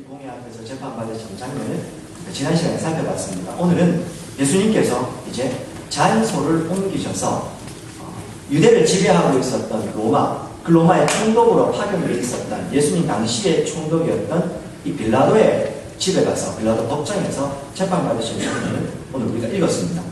공회 앞에서 재판받으신 장면을 지난 시간에 살펴봤습니다. 오늘은 예수님께서 이제 장소를 옮기셔서 유대를 지배하고 있었던 로마, 그 로마의 총독으로 파견되어 있었던 예수님 당시의 총독이었던 이 빌라도의 집에 가서 빌라도 법정에서 재판받으신 장면을 오늘 우리가 읽었습니다.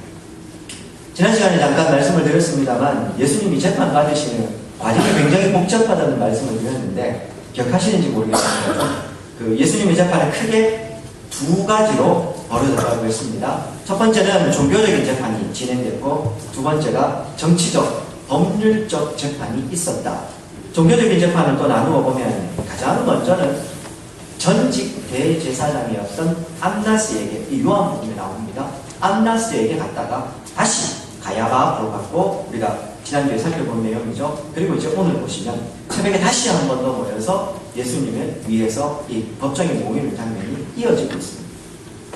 지난 시간에 잠깐 말씀을 드렸습니다만 예수님이 재판받으시는 과정이 굉장히 복잡하다는 말씀을 드렸는데 기억하시는지 모르겠습니다. 그 예수님의 재판은 크게 두 가지로 벌어졌다고 했습니다. 첫 번째는 종교적인 재판이 진행됐고 두 번째가 정치적, 법률적 재판이 있었다. 종교적인 재판을 또 나누어 보면 가장 먼저는 전직 대제사장이었던 암나스에게, 이 요한복음에 나옵니다. 암나스에게 갔다가 다시 가야바 앞으로 갔고 우리가 지난주에 살펴본 내용이죠. 그리고 이제 오늘 보시면 새벽에 다시 한 번 더 모여서 예수님을 위해서 이 법정에 모이는 장면이 이어지고 있습니다.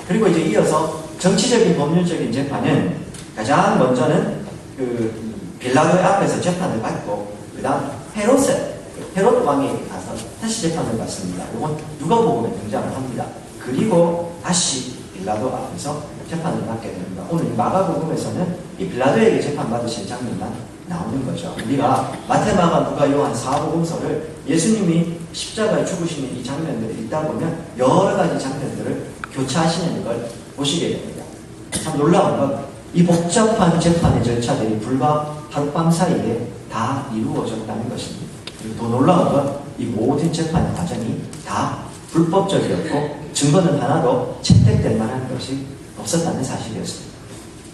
그리고 이제 이어서 정치적인 법률적인 재판은 가장 먼저는 그 빌라도의 앞에서 재판을 받고 그 다음 헤롯 왕에게 가서 다시 재판을 받습니다. 이건 누가복음에 등장을 합니다. 그리고 다시 빌라도 앞에서 재판을 받게 됩니다. 오늘 마가복음에서는 이 빌라도에게 재판받으신 장면만 나오는 거죠. 우리가 마태, 마가, 누가, 요한 4복음서를 예수님이 십자가에 죽으시는 이 장면들을 읽다 보면 여러 가지 장면들을 교차하시는 걸 보시게 됩니다. 참 놀라운 건 이 복잡한 재판의 절차들이 불과 하룻밤 사이에 다 이루어졌다는 것입니다. 그리고 더 놀라운 건 이 모든 재판의 과정이 다 불법적이었고 증거는 하나도 채택될 만한 것이 없었다는 사실이었습니다.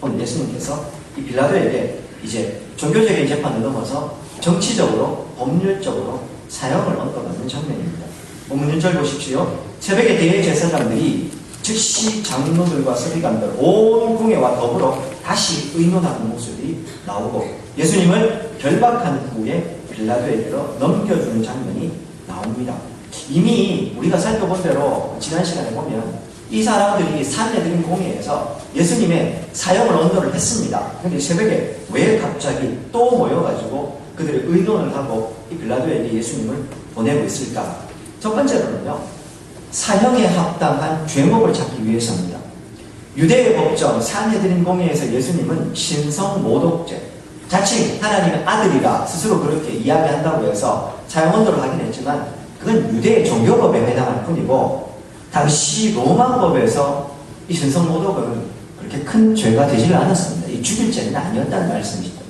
오늘 예수님께서 이 빌라도에게 이제 종교적인 재판을 넘어서 정치적으로, 법률적으로 사형을 얻어가는 장면입니다. 본문 1절 보십시오. 새벽에 대제사장들이 즉시 장로들과 서기관들 온 궁예와 더불어 다시 의논하는 모습이 나오고 예수님을 결박한 후에 빌라도에게로 넘겨주는 장면이 나옵니다. 이미 우리가 살펴본 대로 지난 시간에 보면 이 사람들이 산헤드린 공회에서 예수님의 사형을 언도를 했습니다. 그런데 새벽에 왜 갑자기 또 모여가지고 그들이 의논을 하고 이 빌라도에게 예수님을 보내고 있을까? 첫 번째로는요, 사형에 합당한 죄목을 찾기 위해서입니다. 유대의 법정 산헤드린 공회에서 예수님은 신성모독죄, 자칭 하나님의 아들이라 스스로 그렇게 이야기한다고 해서 사형 언도를 하긴 했지만 그건 유대의 종교법에 해당할 뿐이고 당시 로마법에서 이 신성모독은 그렇게 큰 죄가 되지를 않았습니다. 이 죽일 죄는 아니었다는 말씀이죠.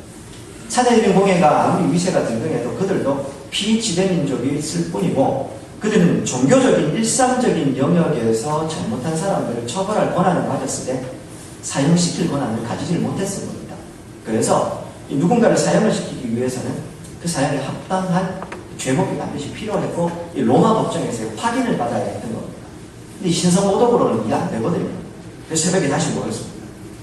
산헤드린 공회가 아무리 위세가 등등해도 그들도 피지배 민족이 있을 뿐이고 그들은 종교적인 일상적인 영역에서 잘못한 사람들을 처벌할 권한을 가졌을 때 사형시킬 권한을 가지질 못했을 겁니다. 그래서 누군가를 사형을 시키기 위해서는 그 사형에 합당한 죄목이 반드시 필요했고 이 로마 법정에서 확인을 받아야 했던 겁니다. 근데 신성모독으로는 이해 안 되거든요. 그래서 새벽에 다시 모였습니다.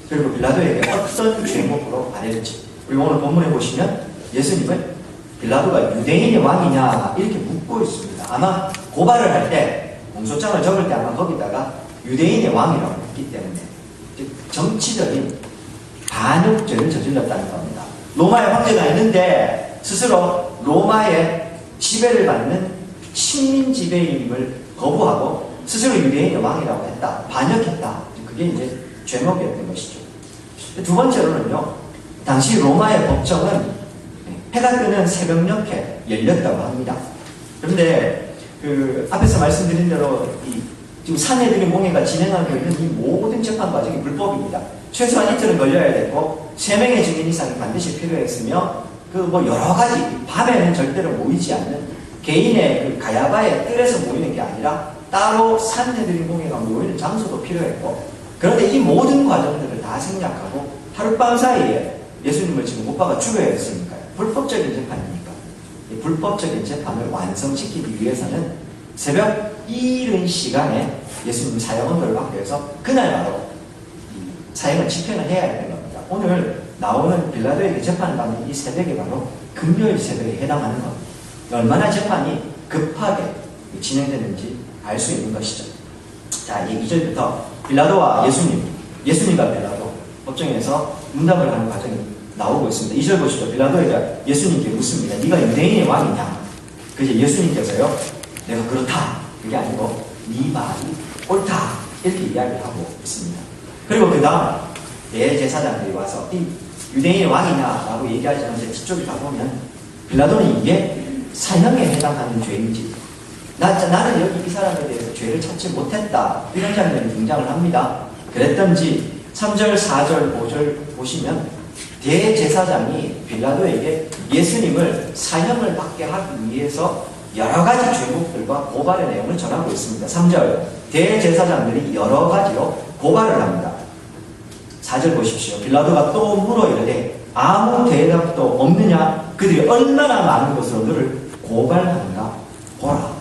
그리고 빌라도에게 어떤 죄목으로 아뢰는지 그리고 오늘 본문에 보시면 예수님은 빌라도가 유대인의 왕이냐 이렇게 묻고 있습니다. 아마 고발을 할 때 공소장을 적을 때 아마 거기다가 유대인의 왕이라고 했기 때문에 정치적인 반역죄를 저질렀다는 겁니다. 로마의 황제가 있는데 스스로 로마의 지배를 받는 식민 지배임을 거부하고 스스로 유대인의 왕이라고 했다. 반역했다. 그게 이제 죄목이었던 것이죠. 두 번째로는요. 당시 로마의 법정은 해가 뜨는 새벽녘에 열렸다고 합니다. 그런데 그 앞에서 말씀드린 대로 지금 산헤드린 공회가 진행하고 있는 이 모든 재판 과정이 불법입니다. 최소한 이틀은 걸려야 됐고 3명의 증인 이상이 반드시 필요했으며 그 뭐 여러 가지 밤에는 절대로 모이지 않는 개인의 그 가야바의 뜰에서 모이는 게 아니라 따로 산헤드린 공회가 모이는 장소도 필요했고 그런데 이 모든 과정들을 다 생략하고 하룻밤 사이에 예수님을 지금 못 박아 죽여야 했으니까요. 불법적인 재판이니까 이 불법적인 재판을 완성시키기 위해서는 새벽 이른 시간에 예수님 사형 언도를 받기 위해서 그날 바로 사형을 집행을 해야 되는 겁니다. 오늘 나오는 빌라도에게 재판을 받는 이 새벽이 바로 금요일 새벽에 해당하는 겁니다. 얼마나 재판이 급하게 진행되는지 알 수 있는 것이죠. 자, 이제 2절부터 빌라도와 예수님과 빌라도 법정에서 문답을 하는 과정이 나오고 있습니다. 2절 보시죠. 빌라도가 예수님께 묻습니다. 네가 유대인의 왕이냐? 그래서 예수님께서요, 내가 그렇다. 그게 아니고 네 말이 옳다 이렇게 이야기를 하고 있습니다. 그리고 그 다음 대제사장들이 와서 이 유대인의 왕이냐라고 얘기하자마자 뒤쪽에 가보면 빌라도는 이게 사형에 해당하는 죄인지 나는 여기 이 사람에 대해서 죄를 찾지 못했다 이런 장면이 등장을 합니다. 그랬던지 3절, 4절, 5절 보시면 대제사장이 빌라도에게 예수님을 사형을 받게 하기 위해서 여러 가지 죄목들과 고발의 내용을 전하고 있습니다. 3절 대제사장들이 여러 가지로 고발을 합니다. 4절 보십시오. 빌라도가 또 물어 이르되 아무 대답도 없느냐? 그들이 얼마나 많은 것으로 너를 고발하는가 보라.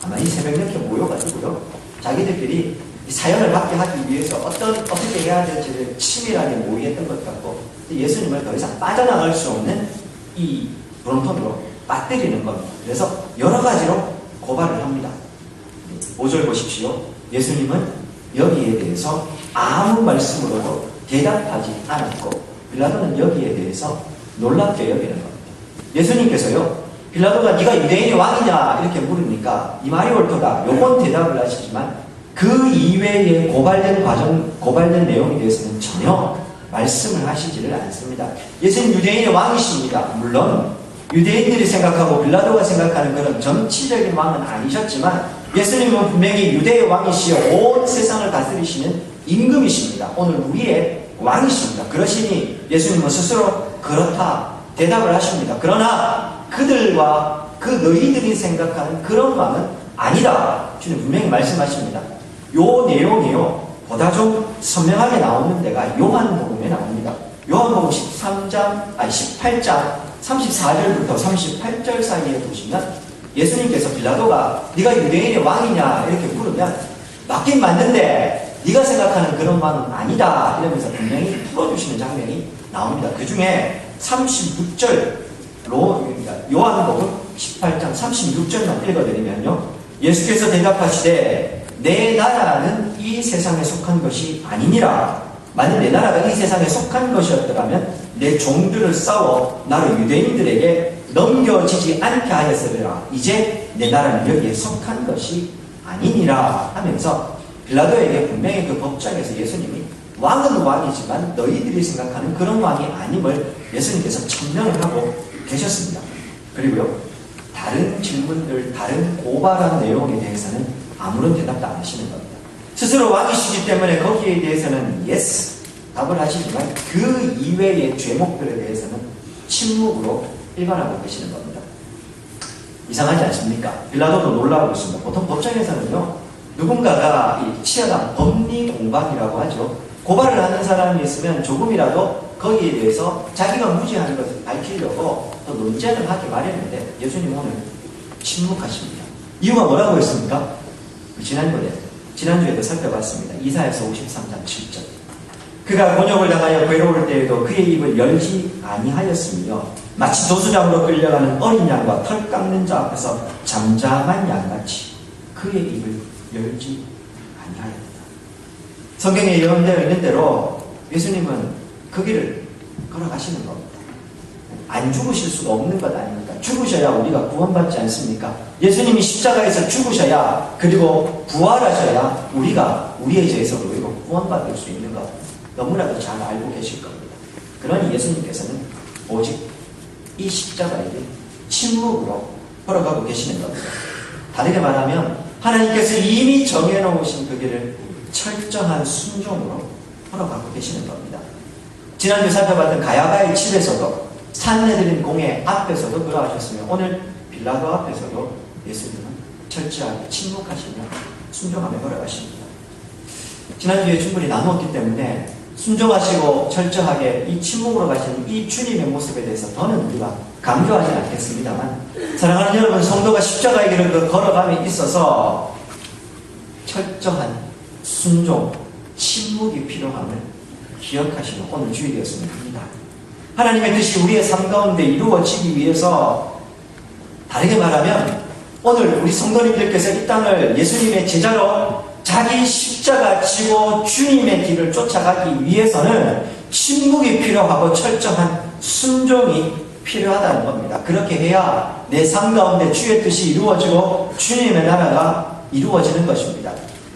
아마 이 새벽녘에 모여가지고요, 자기들끼리 사연을 받게 하기 위해서 어떻게 해야 될지를 치밀하게 모의했던 것 같고, 예수님을 더 이상 빠져나갈 수 없는 이 브론톤으로 빠뜨리는 겁니다. 그래서 여러 가지로 고발을 합니다. 5절 보십시오. 예수님은 여기에 대해서 아무 말씀으로도 대답하지 않았고, 빌라도는 여기에 대해서 놀랍게 여기는 겁니다. 예수님께서요, 빌라도가 네가 유대인의 왕이냐 이렇게 물으니까 이 말이 옳도다 요건 대답을 하시지만 그 이외에 고발된 내용에 대해서는 전혀 말씀을 하시지를 않습니다. 예수님 유대인의 왕이십니다. 물론 유대인들이 생각하고 빌라도가 생각하는 그런 정치적인 왕은 아니셨지만 예수님은 분명히 유대의 왕이시여 온 세상을 다스리시는 임금이십니다. 오늘 우리의 왕이십니다. 그러시니 예수님은 스스로 그렇다 대답을 하십니다. 그러나 그들과 그 너희들이 생각하는 그런 왕은 아니다. 주님 분명히 말씀하십니다. 요 내용이요 보다 좀 선명하게 나오는 데가 요한복음에 나옵니다. 요한복음 18장 34절부터 38절 사이에 보시면 예수님께서 빌라도가 네가 유대인의 왕이냐 이렇게 물으면 맞긴 맞는데 네가 생각하는 그런 왕은 아니다 이러면서 분명히 풀어주시는 장면이 나옵니다. 그 중에 36절 요한복음 18장 36절만 읽어드리면요, 예수께서 대답하시되 내 나라는 이 세상에 속한 것이 아니니라. 만일 내 나라가 이 세상에 속한 것이었더라면 내 종들을 싸워 나를 유대인들에게 넘겨지지 않게 하였으리라. 이제 내 나라는 여기에 속한 것이 아니니라 하면서 빌라도에게 분명히 그 법정에서 예수님이 왕은 왕이지만 너희들이 생각하는 그런 왕이 아님을 예수님께서 천명을 하고 계셨습니다. 그리고요, 다른 질문들, 다른 고발한 내용에 대해서는 아무런 대답도 안 하시는 겁니다. 스스로 왕이시기 때문에 거기에 대해서는 yes 답을 하시지만 그 이외의 죄목들에 대해서는 침묵으로 일관하고 계시는 겁니다. 이상하지 않습니까? 빌라도도 놀라고 있습니다. 보통 법정에서는요, 누군가가 이 치열한 법리 공방이라고 하죠. 고발을 하는 사람이 있으면 조금이라도 거기에 대해서 자기가 무죄한 것을 밝히려고 또 논쟁을 하기 마련인데 예수님 오늘 침묵하십니다. 이유가 뭐라고 했습니까? 지난주에도 살펴봤습니다. 이사야서 53장 7절. 그가 곤욕을 당하여 괴로울 때에도 그의 입을 열지 아니하였으며 마치 도수장으로 끌려가는 어린 양과 털 깎는 자 앞에서 잠잠한 양같이 그의 입을 열지 아니하였다. 성경에 예언되어 있는 대로 예수님은 그 길을 걸어가시는 겁니다. 안 죽으실 수가 없는 것 아닙니까? 죽으셔야 우리가 구원받지 않습니까? 예수님이 십자가에서 죽으셔야, 그리고 부활하셔야 우리가 우리의 죄에서 우리가 구원받을 수 있는 것 너무나도 잘 알고 계실 겁니다. 그러니 예수님께서는 오직 이 십자가에게 침묵으로 걸어가고 계시는 겁니다. 다르게 말하면 하나님께서 이미 정해놓으신 그 길을 철저한 순종으로 걸어가고 계시는 겁니다. 지난주 살펴봤던 가야바의 집에서도 산헤드린 공회 앞에서도 그러하셨으며 오늘 빌라도 앞에서도 예수님은 철저하게 침묵하시며 순종하며 걸어가십니다. 지난주에 충분히 나누었기 때문에 순종하시고 철저하게 이 침묵으로 가시는 이 주님의 모습에 대해서 더는 우리가 강조하지 않겠습니다만, 사랑하는 여러분, 성도가 십자가의 길을 걸어감에 있어서 철저한 순종, 침묵이 필요함을 기억하시는 오늘 주일이었으면 합니다. 하나님의 뜻이 우리의 삶 가운데 이루어지기 위해서, 다르게 말하면 오늘 우리 성도님들께서 이 땅을 예수님의 제자로 자기 십자가 지고 주님의 길을 쫓아가기 위해서는 침묵이 필요하고 철저한 순종이 필요하다는 겁니다. 그렇게 해야 내 삶 가운데 주의 뜻이 이루어지고 주님의 나라가 이루어지는 것입니다.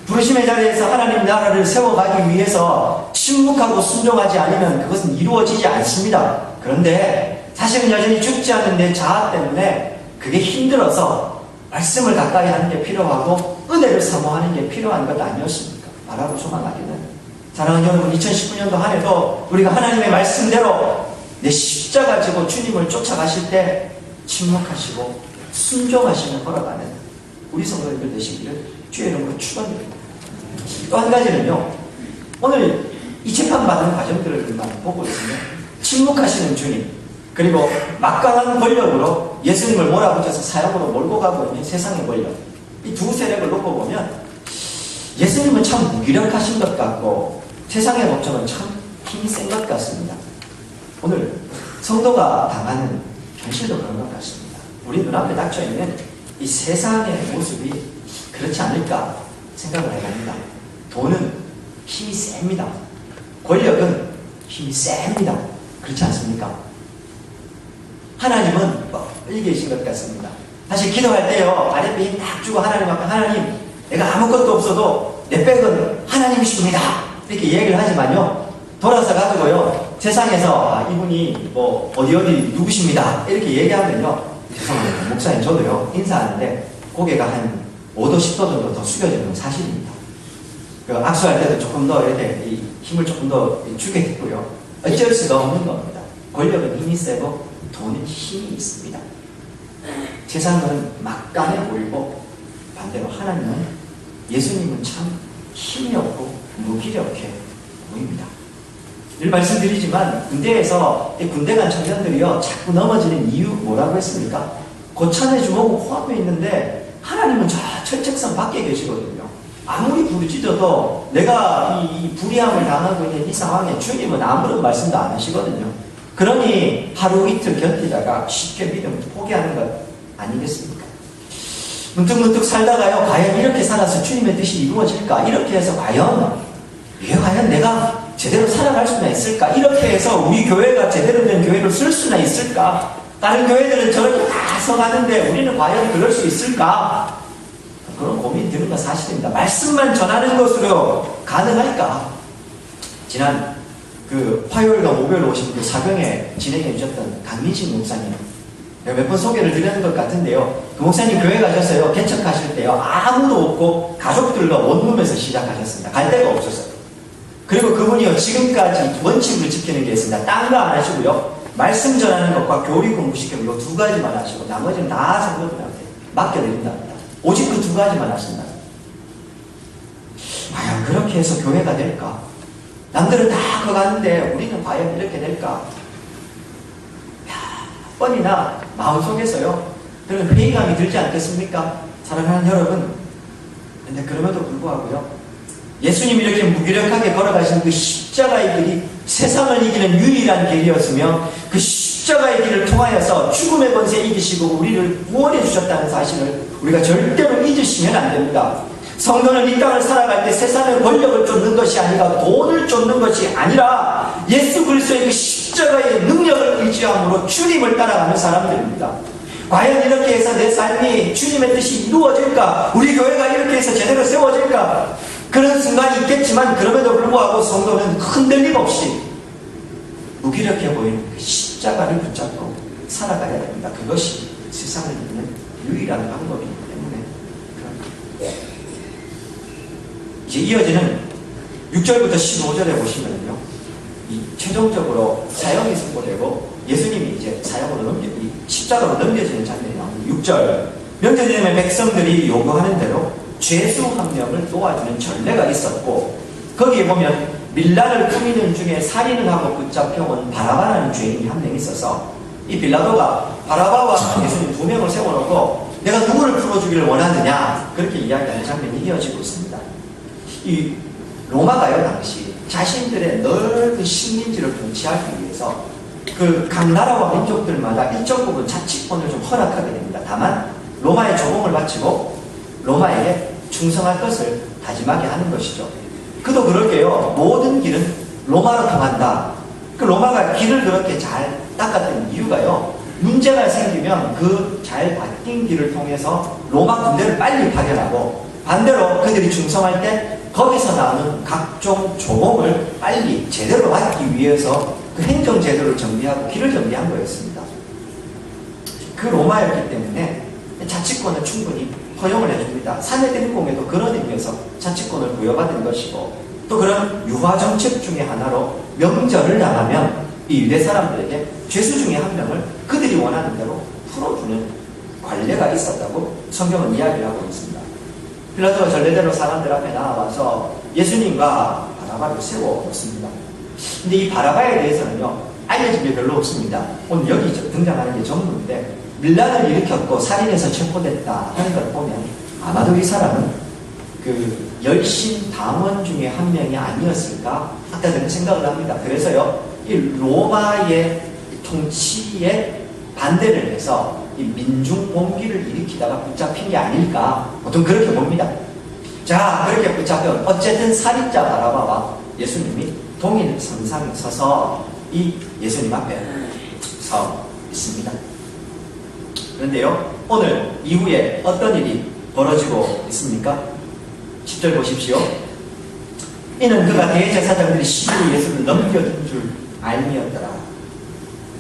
부르심의 자리에서 하나님 나라를 세워가기 위해서 침묵하고 순종하지 않으면 그것은 이루어지지 않습니다. 그런데 사실은 여전히 죽지 않는 내 자아 때문에 그게 힘들어서 말씀을 가까이 하는 게 필요하고 은혜를 사모하는 게 필요한 것 아니었습니까? 바라고 소망하기는. 사랑하는 여러분, 2019년도 한 해도 우리가 하나님의 말씀대로 내 십자가 지고 주님을 쫓아가실 때 침묵하시고 순종하시는 걸어가는 우리 성도님들 되시기를 주의 이름으로 축원드립니다. 또 한 가지는요, 오늘 이 재판받은 과정들을 보고 있으면 침묵하시는 주님, 그리고 막강한 권력으로 예수님을 몰아붙여서 사형으로 몰고 가고 있는 세상의 권력, 이 두 세력을 놓고 보면 예수님은 참 무기력하신 것 같고 세상의 법정은 참 힘이 센 것 같습니다. 오늘 성도가 당하는 현실도 그런 것 같습니다. 우리 눈앞에 닥쳐있는 이 세상의 모습이 그렇지 않을까 생각을 해봅니다. 돈은 힘이 셉니다. 권력은 힘이 셉니다. 그렇지 않습니까? 하나님은 멀리 계신 것 같습니다. 사실 기도할 때요, 아랫배 힘 딱 주고 하나님 앞에, 하나님, 내가 아무것도 없어도 내 백은 하나님이십니다. 이렇게 얘기를 하지만요, 돌아서 가지고요, 세상에서 이분이 뭐 어디 누구십니다. 이렇게 얘기하면요, 죄송합니다. 목사님, 저도요, 인사하는데 고개가 한 5도, 10도 정도 더 숙여지는 건 사실입니다. 그 악수할 때도 조금 더 이렇게 힘을 조금 더 주게 됐고요. 어쩔 수가 없는 겁니다. 권력은 힘이 세고 돈은 힘이 있습니다. 세상은 막강해 보이고 반대로 하나님은, 예수님은 참 힘이 없고 무기력해 보입니다. 늘 말씀드리지만 군대에서 군대 간 청년들이요 자꾸 넘어지는 이유 뭐라고 했습니까? 고찬의 주먹은 코앞에 있는데 하나님은 저 철책선 밖에 계시거든요. 아무리 부르짖어도 내가 이 불의함을 당하고 있는 이 상황에 주님은 아무런 말씀도 안 하시거든요. 그러니 하루 이틀 견디다가 쉽게 믿음을 포기하는 것 아니겠습니까? 문득문득 살다가요, 과연 이렇게 살아서 주님의 뜻이 이루어질까? 이렇게 해서 과연 내가 제대로 살아갈 수나 있을까? 이렇게 해서 우리 교회가 제대로 된 교회로 쓸 수나 있을까? 다른 교회들은 저렇게 다 서가는데 우리는 과연 그럴 수 있을까? 그런 고민이 드는 건 사실입니다. 말씀만 전하는 것으로 가능할까? 지난 화요일과 목요일 오신 사경에 진행해 주셨던 강민식 목사님, 몇 번 소개를 드리는 것 같은데요. 그 목사님 교회 가셔서요, 개척하실 때요, 아무도 없고 가족들과 원룸에서 시작하셨습니다. 갈 데가 없었어요. 그리고 그분이요, 지금까지 원칙을 지키는 게 있습니다. 딴 거 안 하시고요, 말씀 전하는 것과 교리 공부시키는 거 두 가지만 하시고 나머지는 다 성도들한테 맡겨드린답니다. 오직 그 두 가지만 하신다. 과연 그렇게 해서 교회가 될까? 남들은 다 가는데 우리는 과연 이렇게 될까? 몇 번이나 마음속에서요, 그런 회의감이 들지 않겠습니까? 사랑하는 여러분, 근데 그럼에도 불구하고요, 예수님이 이렇게 무기력하게 걸어가신 그 십자가의 길이 세상을 이기는 유일한 길이었으며, 그 십자가의 길을 통하여서 죽음의 권세 이기시고 우리를 구원해 주셨다는 사실을 우리가 절대로 잊으시면 안 됩니다. 성도는 이 땅을 살아갈 때 세상의 권력을 쫓는 것이 아니라 돈을 쫓는 것이 아니라 예수 그리스도의 그 십자가의 능력을 의지함으로 주님을 따라가는 사람들입니다. 과연 이렇게 해서 내 삶이 주님의 뜻이 이루어질까? 우리 교회가 이렇게 해서 제대로 세워질까? 그런 순간이 있겠지만 그럼에도 불구하고 성도는 흔들림 없이 무기력해 보이는 그 십자가를 붙잡고 살아가야 됩니다. 그것이 세상을 이기는 유일한 방법이기 때문에 그렇습니다. 이제 이어지는 6절부터 15절에 보시면요, 최종적으로 사형이 선고되고 예수님이 이제 사형으로 십자가로 넘겨지는 장면이 나옵니다. 6절, 명제되는 백성들이 요구하는 대로 죄수 한 명을 도와주는 전례가 있었고, 거기에 보면 밀란을 꾸미는 중에 살인을 하고 붙잡혀온 바라바라는 죄인이 한 명 있어서 이 빌라도가 바라바와 예수님 두 명을 세워놓고 내가 누구를 풀어주기를 원하느냐, 그렇게 이야기하는 장면이 이어지고 있습니다. 이 로마가요, 당시 자신들의 넓은 식민지를 통치하기 위해서 그 각 나라와 민족들마다 일정 부분 자치권을 좀 허락하게 됩니다. 다만 로마의 조공을 바치고 로마에게 충성할 것을 다짐하게 하는 것이죠. 그도 그럴게요. 모든 길은 로마로 통한다. 그 로마가 길을 그렇게 잘 닦았던 이유가요, 문제가 생기면 그 잘 바뀐 길을 통해서 로마 군대를 빨리 파견하고 반대로 그들이 충성할 때 거기서 나오는 각종 조공을 빨리 제대로 받기 위해서 그 행정 제도를 정비하고 길을 정비한 거였습니다. 그 로마였기 때문에 자치권을 충분히 허용을 해줍니다. 사내들공에도 그런 의미에서 자치권을 부여받은 것이고, 또 그런 유화 정책 중에 하나로 명절을 당하면 이 유대 사람들에게 죄수 중에 한 명을 그들이 원하는 대로 풀어주는 관례가 있었다고 성경은 이야기를 하고 있습니다. 빌라도가 전례대로 사람들 앞에 나와서 예수님과 바라바를 세워놓습니다. 근데 이 바라바에 대해서는요, 알려진 게 별로 없습니다. 오늘 여기 등장하는 게 전부인데, 밀란을 일으켰고 살인해서 체포됐다 하는 걸 보면 아마도 이 사람은 그 열심 당원 중에 한 명이 아니었을까 학자들은 생각을 합니다. 그래서요, 이 로마의 통치에 반대를 해서 이 민중 봉기를 일으키다가 붙잡힌 게 아닐까, 보통 그렇게 봅니다. 자, 그렇게 붙잡혀 어쨌든 살인자 바라바와 예수님이 동일 선상에 서서 이 예수님 앞에 서 있습니다. 그런데요, 오늘 이후에 어떤 일이 벌어지고 있습니까? 10절 보십시오. 이는 그가 대제사장들이 시기로 예수를 넘겨준 줄 알미었더라.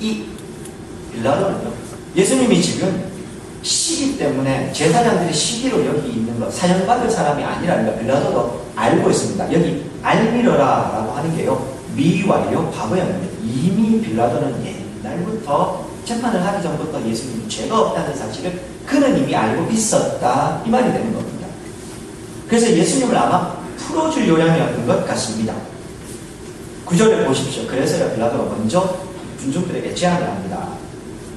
이 빌라도는요, 예수님이 지금 시기 때문에 제사장들이 시기로 여기 있는 것, 사형받을 사람이 아니라는 걸 빌라도도 알고 있습니다. 여기 알미러라 라고 하는 게요, 미완료 과거형입니다. 이미 빌라도는 옛날부터 재판을 하기 전부터 예수님이 죄가 없다는 사실을 그는 이미 알고 있었다, 이 말이 되는 겁니다. 그래서 예수님을 아마 풀어줄 요량이었던 것 같습니다. 9절을 보십시오. 그래서요, 빌라도가 먼저 군중들에게 제안을 합니다.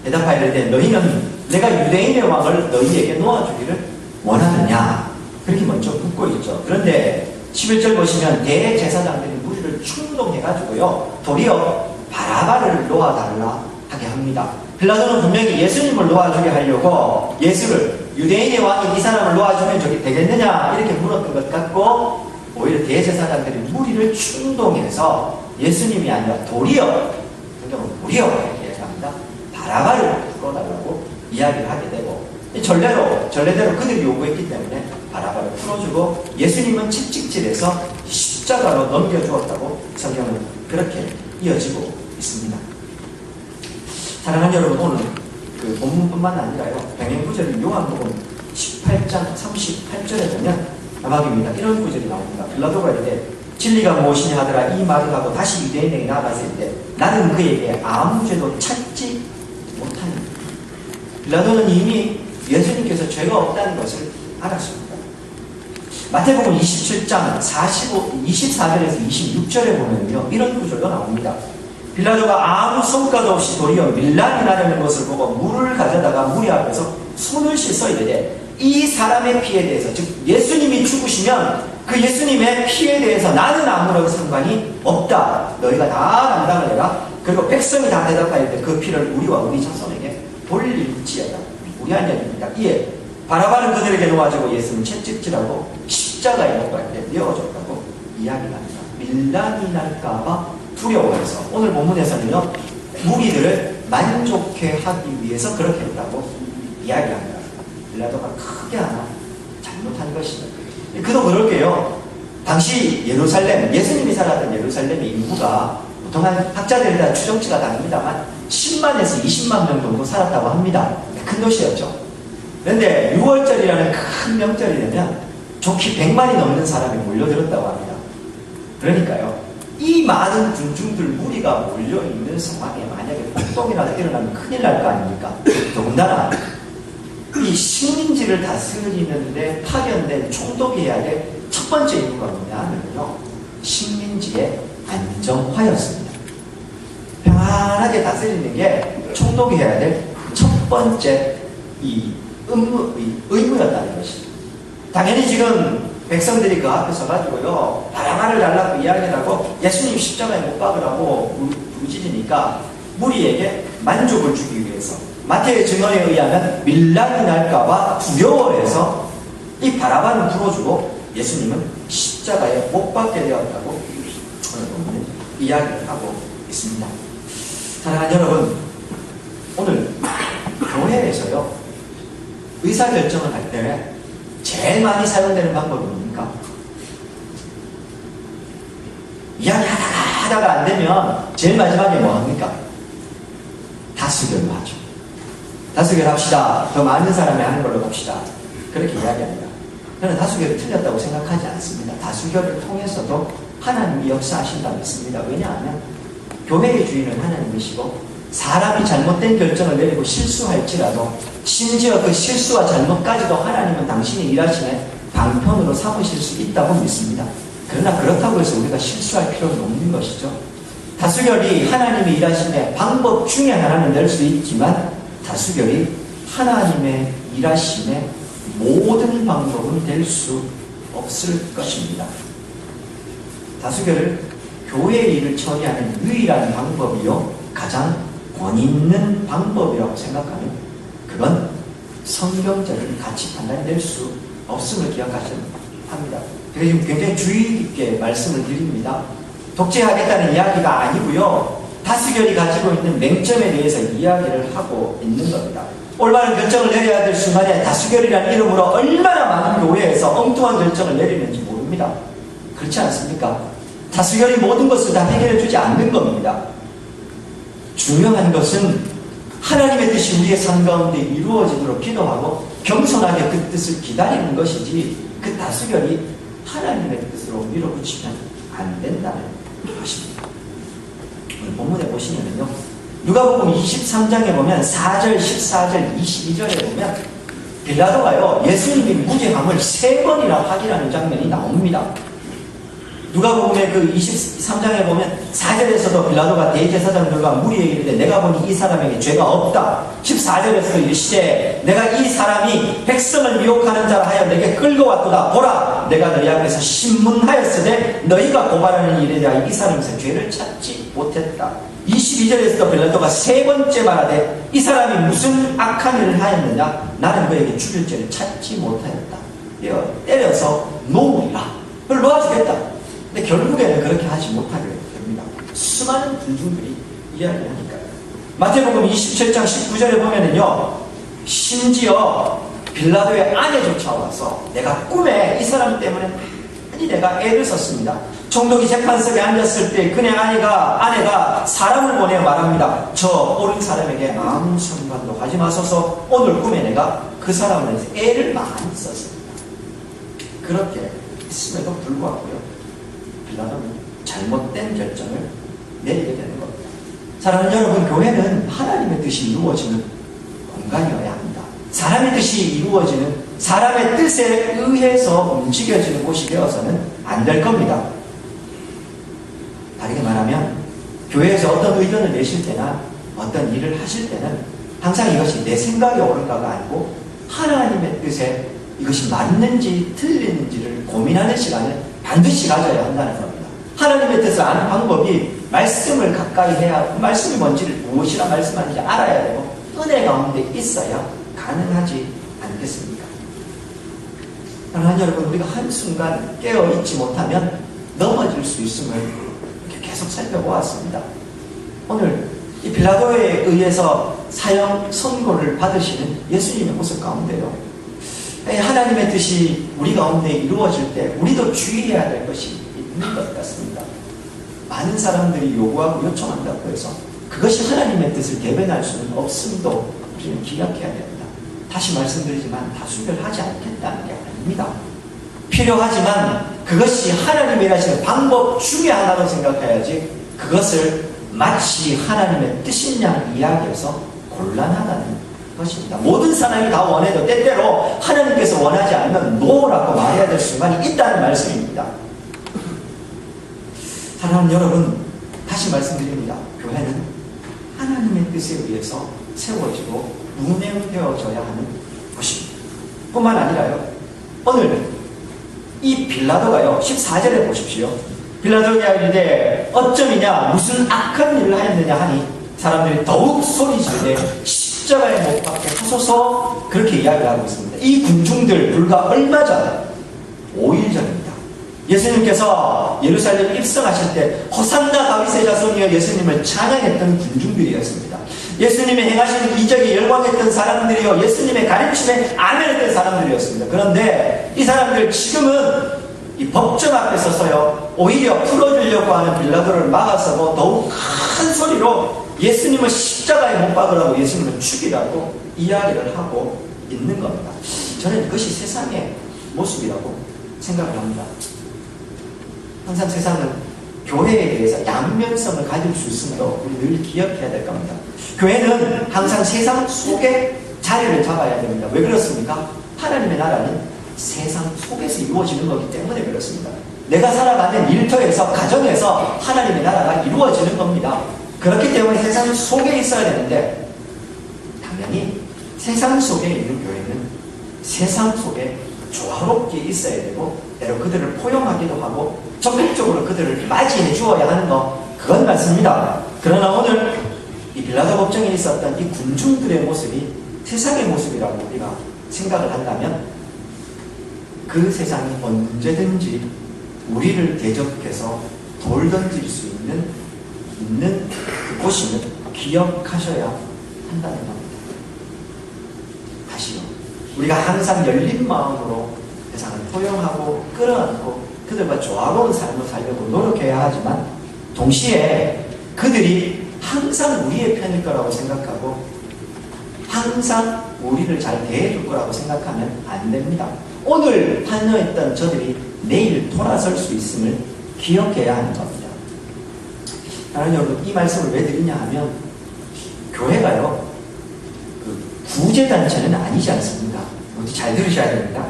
대답하여 이르되 너희는 내가 유대인의 왕을 너희에게 놓아주기를 원하느냐, 그렇게 먼저 묻고 있죠. 그런데 11절 보시면 대제사장들이 무리를 충동해가지고요, 도리어 바라바를 놓아달라 하게 합니다. 빌라도는 분명히 예수님을 놓아주게 하려고 예수를, 유대인의 왕이 이 사람을 놓아주면 저기 되겠느냐 이렇게 물었던 것 같고, 오히려 대제사장들이 무리를 충동해서 예수님이 아니라 도리어, 성경은 무리어 이렇게 얘기합니다. 바라바를 풀어달라고 이야기를 하게 되고, 전례대로 그들이 요구했기 때문에 바라바를 풀어주고 예수님은 채찍질해서 십자가로 넘겨주었다고 성경은 그렇게 이어지고 있습니다. 사랑하는 여러분, 오늘 그 본문뿐만 아니라요, 병행 구절이 요한복음 18장 38절에 보면 야막입니다. 이런 구절이 나옵니다. 빌라도가 이르되 진리가 무엇이냐 하더라. 이 말을 하고 다시 유대인에게 나아갔을 때 나는 그에게 아무 죄도 찾지 못하니. 빌라도는 이미 예수님께서 죄가 없다는 것을 알았습니다. 마태복음 27장 24절에서 26절에 보면요, 이런 구절도 나옵니다. 빌라도가 아무 성과도 없이 도리어 밀란이 나려는 것을 보고 물을 가져다가 무리 앞에서 손을 씻어 이르되 이 사람의 피에 대해서, 즉 예수님이 죽으시면 그 예수님의 피에 대해서 나는 아무런 상관이 없다. 너희가 다 담당을 해라. 그리고 백성이 다 대답할 때 그 피를 우리와 우리 자손에게 돌릴지어다. 우리 아니입니다. 이에 바라바는 그들에게 놓아주고 예수는 채찍질하고 십자가에 못 갈 때 내어줬다고 이야기합니다. 밀란이 날까봐 두려워해서, 오늘 본문에서는요, 무리들을 만족해 하기 위해서 그렇게 했다고 이야기합니다. 빌라도가 크게 하나 잘못한 것이다. 그도 그럴게요. 당시 예루살렘, 예수님이 살았던 예루살렘의 인구가 보통 한 학자들에 대한 추정치가 다릅니다만 10만에서 20만 명 정도 살았다고 합니다. 큰 도시였죠. 그런데 6월절이라는 큰 명절이 되면 좋게 100만이 넘는 사람이 몰려들었다고 합니다. 그러니까요, 이 많은 군중들 무리가 몰려있는 상황에 만약에 폭동이라도 일어나면 큰일 날 거 아닙니까? 더군다나 이 식민지를 다스리는데 파견된 총독이어야 될 첫 번째 임무가 뭐냐 하면요, 식민지의 안정화였습니다. 평안하게 다스리는 게 총독이 해야 될 첫 번째 의무였다는 것입니다. 당연히 지금 백성들이 그 앞에 서가지고요, 바라바를 달라고 이야기를 하고 예수님 십자가에 못 박으라고 부르짖으니까 무리에게 만족을 주기 위해서, 마태의 증언에 의하면 밀란이 날까봐 두려워해서 이 바라바는 풀어주고 예수님은 십자가에 못 박게 되었다고 오늘 본문에 이야기를 하고 있습니다. 사랑하는 여러분, 오늘 교회에서요, 의사결정을 할 때 제일 많이 사용되는 방법이 뭡니까? 이야기하다가 안 되면 제일 마지막에 뭐 합니까? 다수결로 하죠. 다수결 합시다. 더 많은 사람이 하는 걸로 봅시다. 그렇게 이야기합니다. 저는 다수결이 틀렸다고 생각하지 않습니다. 다수결을 통해서도 하나님이 역사하신다고 믿습니다. 왜냐하면 교회의 주인은 하나님이시고 사람이 잘못된 결정을 내리고 실수할지라도 심지어 그 실수와 잘못까지도 하나님은 당신이 일하심에 방편으로 삼으실 수 있다고 믿습니다. 그러나 그렇다고 해서 우리가 실수할 필요는 없는 것이죠. 다수결이 하나님의 일하심의 방법 중에 하나는 될 수 있지만 다수결이 하나님의 일하심의 모든 방법은 될 수 없을 것입니다. 다수결을 교회의 일을 처리하는 유일한 방법이요 가장 권위 있는 방법이라고 생각하면 그건 성경적인 가치 판단이 될 수 없음을 기억하셔야 합니다. 그래서 지금 굉장히 주의 깊게 말씀을 드립니다. 독재하겠다는 이야기가 아니고요. 다수결이 가지고 있는 맹점에 대해서 이야기를 하고 있는 겁니다. 올바른 결정을 내려야 될 순간에 다수결이라는 이름으로 얼마나 많은 교회에서 엉뚱한 결정을 내리는지 모릅니다. 그렇지 않습니까? 다수결이 모든 것을 다 해결해 주지 않는 겁니다. 중요한 것은 하나님의 뜻이 우리의 삶 가운데 이루어지도록 기도하고 겸손하게 그 뜻을 기다리는 것이지 그 다수결이 하나님의 뜻으로 밀어붙이면 안 된다는 것입니다. 오늘 본문에 보시면요. 누가복음 23장에 보면 4절, 14절, 22절에 보면 빌라도가요 예수님의 무죄함을 3번이나 확인하는 장면이 나옵니다. 누가복음의 그 23장에 보면 4절에서도 빌라도가 대제사장들과 무리에 이르되 내가 보니 이 사람에게 죄가 없다. 14절에서도 이르시되 내가 이 사람이 백성을 미혹하는 자라 하여 내게 끌고 왔도다. 보라 내가 너희 앞에서 신문하였으되 너희가 고발하는 일에 대하여 이 사람에서 죄를 찾지 못했다. 22절에서도 빌라도가 3번째 말하되 이 사람이 무슨 악한 일을 하였느냐 나는 그에게 죽일 죄를 찾지 못하였다. 때려서 놓으리라. 그걸 놓아주겠다. 근데 결국에는 그렇게 하지 못하게 됩니다. 수많은 군중들이 이야기하니까요. 마태복음 27장 19절에 보면은요, 심지어 빌라도의 아내조차 와서 내가 꿈에 이 사람 때문에 많이 내가 애를 썼습니다. 총독이 재판석에 앉았을 때 그네 아내가 사람을 보내 말합니다. 저 옳은 사람에게 아무 상관도 하지 마소서. 오늘 꿈에 내가 그 사람을 위해서 애를 많이 썼습니다. 그렇게 있음에도 불구하고요. 빌라도는 잘못된 결정을 내리게 되는 겁니다. 사랑하는 여러분, 교회는 하나님의 뜻이 이루어지는 공간이어야 합니다. 사람의 뜻이 이루어지는 사람의 뜻에 의해서 움직여지는 곳이 되어서는 안 될 겁니다. 다르게 말하면 교회에서 어떤 의견을 내실 때나 어떤 일을 하실 때는 항상 이것이 내 생각이 옳은가가 아니고 하나님의 뜻에 이것이 맞는지 틀리는지를 고민하는 시간을 반드시 가져야 한다는 겁니다. 하나님의 뜻을 아는 방법이 말씀을 가까이 해야 그 말씀이 뭔지를 무엇이라 말씀하는지 알아야 되고 은혜 가운데 있어야 가능하지 않겠습니까? 사랑하는 여러분, 우리가 한순간 깨어있지 못하면 넘어질 수 있음을 이렇게 계속 살펴보았습니다. 오늘 이 빌라도에 의해서 사형 선고를 받으시는 예수님의 모습 가운데요, 하나님의 뜻이 우리 가운데 이루어질 때 우리도 주의해야 될 것이 있는 것 같습니다. 많은 사람들이 요구하고 요청한다고 해서 그것이 하나님의 뜻을 대변할 수는 없음도 우리는 기억해야 됩니다. 다시 말씀드리지만 다수결하지 않겠다는 게 아닙니다. 필요하지만 그것이 하나님이 일하시는 방법 중에 하나로 생각해야지 그것을 마치 하나님의 뜻인 양 이야기해서 곤란하다는 것입니다. 모든 사람이 다 원해도 때때로 하나님께서 원하지 않으면 노라고 말해야 될 순간이 있다는 말씀입니다. 사랑하는 여러분, 다시 말씀드립니다. 교회는 하나님의 뜻에 의해서 세워지고 운행되어져야 하는 것입니다. 뿐만 아니라요, 오늘 이 빌라도가요 14절에 보십시오. 빌라도가 이르되 어쩌이냐 무슨 악한 일을 하였느냐 하니 사람들이 더욱 소리 지르되 십자가에 못 박게 하소서 그렇게 이야기를 하고 있습니다. 이 군중들 불과 얼마 전 5일 전입니다. 예수님께서 예루살렘에 입성하실 때 호산나 다윗의 자손이여 예수님을 찬양했던 군중들이었습니다. 예수님의 행하신 이적에 열광했던 사람들이요, 예수님의 가르침에 아멘했던 사람들이었습니다. 그런데 이 사람들 지금은 이 법정 앞에 서서요, 오히려 풀어주려고 하는 빌라도를 막아서고 더욱 큰 소리로 예수님을 십자가에 못 박으라고, 예수님을 죽이라고 이야기를 하고 있는 겁니다. 저는 이것이 세상의 모습이라고 생각을 합니다. 항상 세상은 교회에 대해서 양면성을 가질 수 있음도 우리 늘 기억해야 될 겁니다. 교회는 항상 세상 속에 자리를 잡아야 됩니다. 왜 그렇습니까? 하나님의 나라는 세상 속에서 이루어지는 거기 때문에 그렇습니다. 내가 살아가는 일터에서, 가정에서 하나님의 나라가 이루어지는 겁니다. 그렇기 때문에 세상 속에 있어야 되는데, 당연히 세상 속에 있는 교회는 세상 속에 조화롭게 있어야 되고, 때로 그들을 포용하기도 하고 적극적으로 그들을 맞이해 주어야 하는 것, 그건 맞습니다. 그러나 오늘 이 빌라도 법정에 있었던 이 군중들의 모습이 세상의 모습이라고 우리가 생각을 한다면, 그 세상이 언제든지 우리를 대적해서 돌 던질 수 있는 그곳임을 기억하셔야 한다는 겁니다. 다시요, 우리가 항상 열린 마음으로 세상을 포용하고 끌어안고 그들과 조화로운 삶을 살려고 노력해야 하지만, 동시에 그들이 항상 우리의 편일 거라고 생각하고 항상 우리를 잘 대해줄 거라고 생각하면 안 됩니다. 오늘 판요했던 저들이 내일 돌아설 수 있음을 기억해야 하는 겁니다. 다른 여러분, 이 말씀을 왜 드리냐 하면, 교회가요, 구제단체는 아니지 않습니까? 잘 들으셔야 됩니다.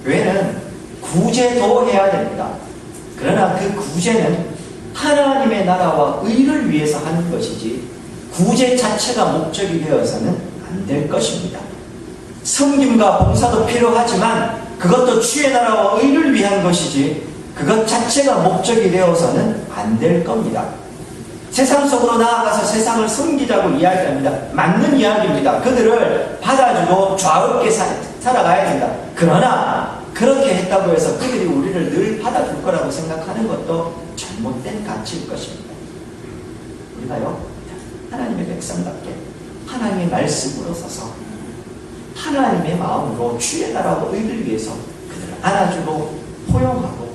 교회는 구제도 해야 됩니다. 그러나 그 구제는 하나님의 나라와 의를 위해서 하는 것이지, 구제 자체가 목적이 되어서는 안 될 것입니다. 섬김과 봉사도 필요하지만 그것도 주의 나라와 의를 위한 것이지, 그것 자체가 목적이 되어서는 안 될 겁니다. 세상 속으로 나아가서 세상을 섬기자고 이야기합니다. 맞는 이야기입니다. 그들을 받아주고 좌우롭게 살아가야 됩니다. 그러나 그렇게 했다고 해서 그들이 우리를 늘 받아줄 거라고 생각하는 것도 잘못된 가치일 것입니다. 우리가요, 하나님의 백성답게 하나님의 말씀으로 서서 하나님의 마음으로 주의 나라와 의를 위해서 그들을 안아주고 포용하고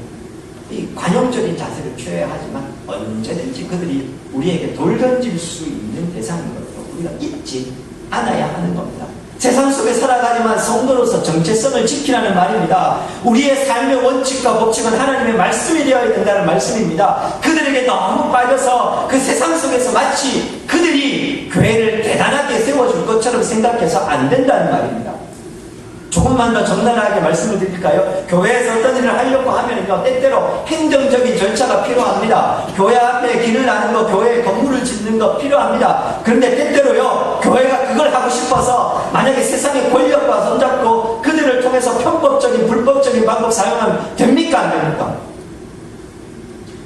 이 관용적인 자세를 취해야 하지만, 언제든지 그들이 우리에게 돌 던질 수 있는 대상인 것도 우리가 잊지 않아야 하는 겁니다. 세상 속에 살아가지만 성도로서 정체성을 지키라는 말입니다. 우리의 삶의 원칙과 법칙은 하나님의 말씀이 되어야 된다는 말씀입니다. 그들에게 너무 빠져서 그 세상 속에서 마치 그들이 교회를 대단하게 세워줄 것처럼 생각해서 안 된다는 말입니다. 조금만 더 적나라하게 말씀을 드릴까요? 교회에서 어떤 일을 하려고 하면요, 때때로 행정적인 절차가 필요합니다. 교회 앞에 길을 나는 거, 교회에 건물을 짓는 거 필요합니다. 그런데 때때로요, 교회가 그걸 하고 싶어서 만약에 세상의 권력과 손잡고 그들을 통해서 편법적인, 불법적인 방법 사용하면 됩니까? 안 됩니까?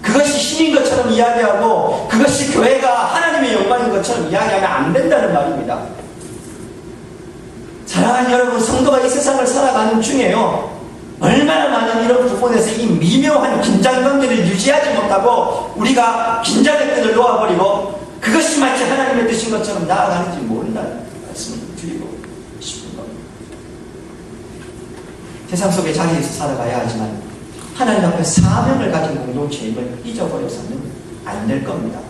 그것이 신인 것처럼 이야기하고 그것이 교회가 하나님의 영광인 것처럼 이야기하면 안 된다는 말입니다. 사랑하는 여러분, 성도가 이 세상을 살아가는 중에요, 얼마나 많은 이런 부분에서 이 미묘한 긴장관계를 유지하지 못하고 우리가 긴장의 끈을 놓아버리고 그것이 마치 하나님의 뜻인 것처럼 나아가는지 모른다는 말씀을 드리고 싶은 겁니다. 세상 속에 자기에서 살아가야 하지만 하나님 앞에 사명을 가진 공동체임을 잊어버려서는 안 될 겁니다.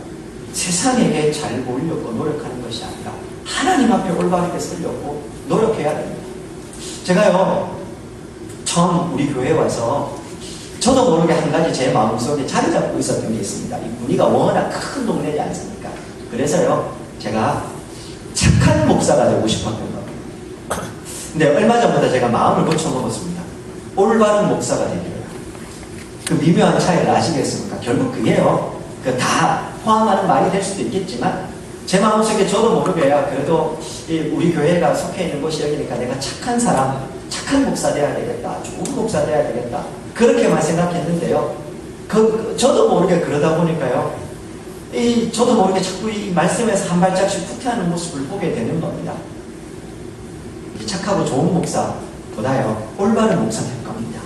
세상에게 잘 보이려고 노력하는 것이 아니라 하나님 앞에 올바르게 서려고 노력해야 됩니다. 제가요, 처음 우리 교회에 와서 저도 모르게 한 가지 제 마음속에 자리 잡고 있었던 게 있습니다. 이 구리가 워낙 큰 동네지 않습니까? 그래서요, 제가 착한 목사가 되고 싶었던 겁니다. 근데 얼마 전부터 제가 마음을 고쳐먹었습니다. 올바른 목사가 되기로요. 그 미묘한 차이를 아시겠습니까? 결국 그게요, 다 포함하는 말이 될 수도 있겠지만, 제 마음속에 저도 모르게야 그래도 우리 교회가 속해 있는 곳이 여기니까 내가 착한 사람, 착한 목사 돼야 되겠다, 좋은 목사 돼야 되겠다, 그렇게만 생각했는데요, 저도 모르게 그러다 보니까요, 저도 모르게 자꾸 이 말씀에서 한 발짝씩 후퇴하는 모습을 보게 되는 겁니다. 착하고 좋은 목사보다요, 올바른 목사 될 겁니다.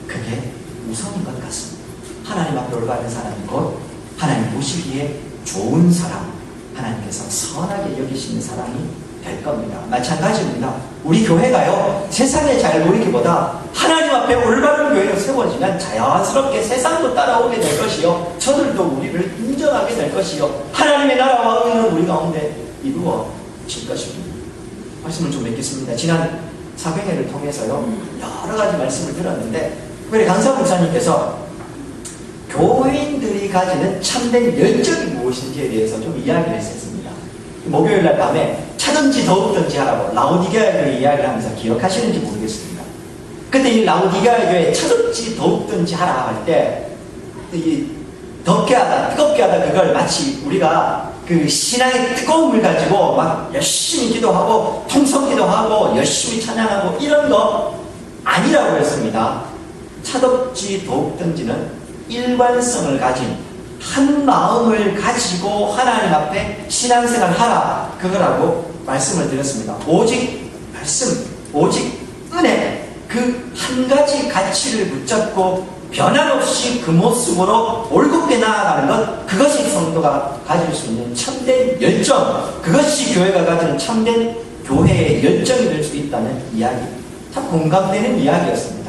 그게 우선인 것 같습니다. 하나님 앞에 올바른 사람이 곧 하나님 보시기에 좋은 사람, 하나님께서 선하게 여기시는 사람이 될 겁니다. 마찬가지입니다. 우리 교회가요, 세상에 잘 보이기보다 하나님 앞에 올바른 교회로 세워지면 자연스럽게 세상도 따라오게 될 것이요, 저들도 우리를 인정하게 될 것이요, 하나님의 나라와 의는 우리 가운데 이루어질 것입니다. 말씀을 좀 맺겠습니다. 지난 사경회를 통해서요, 여러 가지 말씀을 들었는데, 특별히 강사 목사님께서 교인들이 가지는 참된 열정이 무엇인지에 대해서 좀 이야기를 했었습니다. 목요일날 밤에 차든지 더욱든지 하라고 라오디게아 교회 이야기를 하면서 기억하시는지 모르겠습니다. 근데 이 라오디게아 교회 차든지 더욱든지 하라 할 때, 이 덥게 하다, 뜨겁게 하다, 그걸 마치 우리가 그 신앙의 뜨거움을 가지고 막 열심히 기도하고 통성기도 하고 열심히 찬양하고 이런 거 아니라고 했습니다. 차덥지 더욱든지는 일관성을 가진 한 마음을 가지고 하나님 앞에 신앙생활 하라, 그거라고 말씀을 드렸습니다. 오직 말씀, 오직 은혜, 그 한 가지 가치를 붙잡고 변함없이 그 모습으로 올곧게 나아가는 것, 그것이 성도가 가질 수 있는 참된 열정, 그것이 교회가 가지는 참된 교회의 열정이 될 수 있다는 이야기, 참 공감되는 이야기였습니다.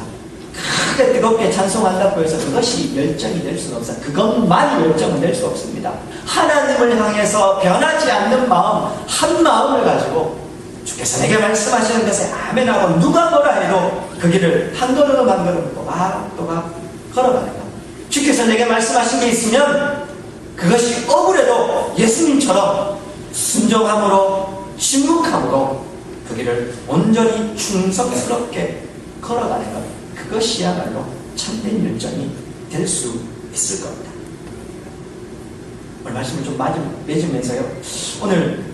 크게 뜨겁게 찬송한다고 해서 그것이 열정이 될 수는 없어요. 그것만이 열정은 될 수 없습니다. 하나님을 향해서 변하지 않는 마음, 한 마음을 가지고 주께서 내게 말씀하시는 것에 아멘하고 누가 뭐라 해도 그 길을 한 걸음 한 걸음 또각 걸어가는 것. 주께서 내게 말씀하신 게 있으면 그것이 억울해도 예수님처럼 순종함으로 신묵함으로 그 길을 온전히 충성스럽게 걸어가는 것, 그것이야말로 참된 열정이 될 수 있을 겁니다. 오늘 말씀을 좀 맺으면서요, 오늘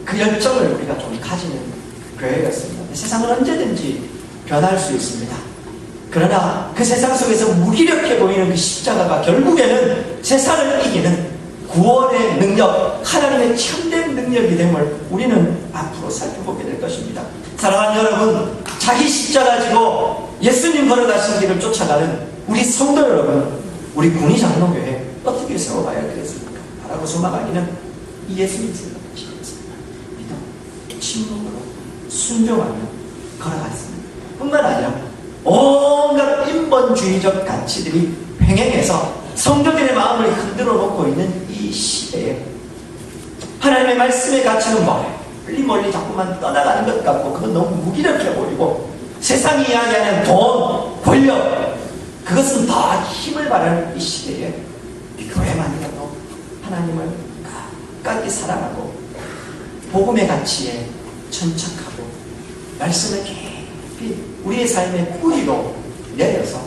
그 열정을 우리가 좀 가지는 교회였습니다. 세상은 언제든지 변할 수 있습니다. 그러나 그 세상 속에서 무기력해 보이는 그 십자가가 결국에는 세상을 이기는 구원의 능력, 하나님의 참된 능력이 됨을 우리는 앞으로 살펴보게 될 것입니다. 사랑하는 여러분, 자기 십자가 지고 예수님 걸어가신 길을 쫓아가는 우리 성도 여러분, 우리 군의장로교회 어떻게 세워가야 되겠습니까? 바라고 소망하기는 이 예수님 생각하시겠습니다. 믿음, 침묵으로 순종하며 걸어갔습니다. 뿐만 아니라 온갖 인본주의적 가치들이 횡행해서 성도들의 마음을 흔들어 놓고 있는 이 시대에 하나님의 말씀의 가치는 멀리 자꾸만 떠나가는 것 같고, 그건 너무 무기력해 보이고, 세상이 이야기하는 돈, 권력, 그것은 더 힘을 발하는 이 시대에 이 교회만이라도 하나님을 가까이 사랑하고 복음의 가치에 천착하고 말씀을 깊이 우리의 삶의 뿌리로 내려서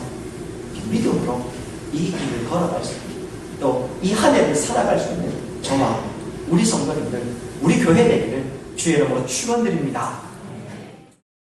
믿음으로 이 길을 걸어갈 수 있는, 또 이 한 해를 살아갈 수 있는 저와 우리 성도님들, 우리 교회 되기를 주의 이름으로 축원드립니다.